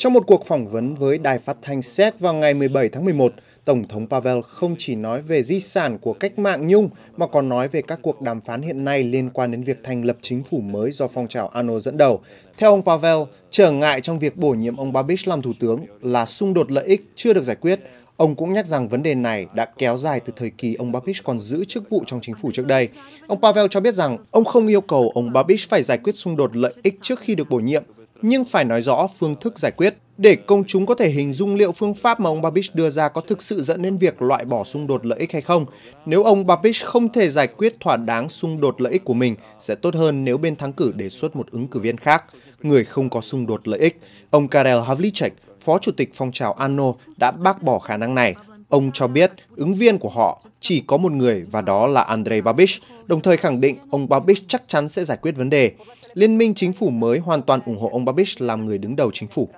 Trong một cuộc phỏng vấn với đài phát thanh séc vào ngày 17 tháng 11, Tổng thống Pavel không chỉ nói về di sản của cách mạng Nhung mà còn nói về các cuộc đàm phán hiện nay liên quan đến việc thành lập chính phủ mới do phong trào ANO dẫn đầu. Theo ông Pavel, trở ngại trong việc bổ nhiệm ông Babiš làm thủ tướng là xung đột lợi ích chưa được giải quyết. Ông cũng nhắc rằng vấn đề này đã kéo dài từ thời kỳ ông Babiš còn giữ chức vụ trong chính phủ trước đây. Ông Pavel cho biết rằng ông không yêu cầu ông Babiš phải giải quyết xung đột lợi ích trước khi được bổ nhiệm, nhưng phải nói rõ phương thức giải quyết để công chúng có thể hình dung liệu phương pháp mà ông Babiš đưa ra có thực sự dẫn đến việc loại bỏ xung đột lợi ích hay không. Nếu ông Babiš không thể giải quyết thỏa đáng xung đột lợi ích của mình, sẽ tốt hơn nếu bên thắng cử đề xuất một ứng cử viên khác, người không có xung đột lợi ích. Ông Karel Havlíček, phó chủ tịch phong trào ANO, đã bác bỏ khả năng này. Ông cho biết ứng viên của họ chỉ có một người và đó là Andrej Babiš, đồng thời khẳng định ông Babiš chắc chắn sẽ giải quyết vấn đề. Liên minh chính phủ mới hoàn toàn ủng hộ ông Babiš làm người đứng đầu chính phủ.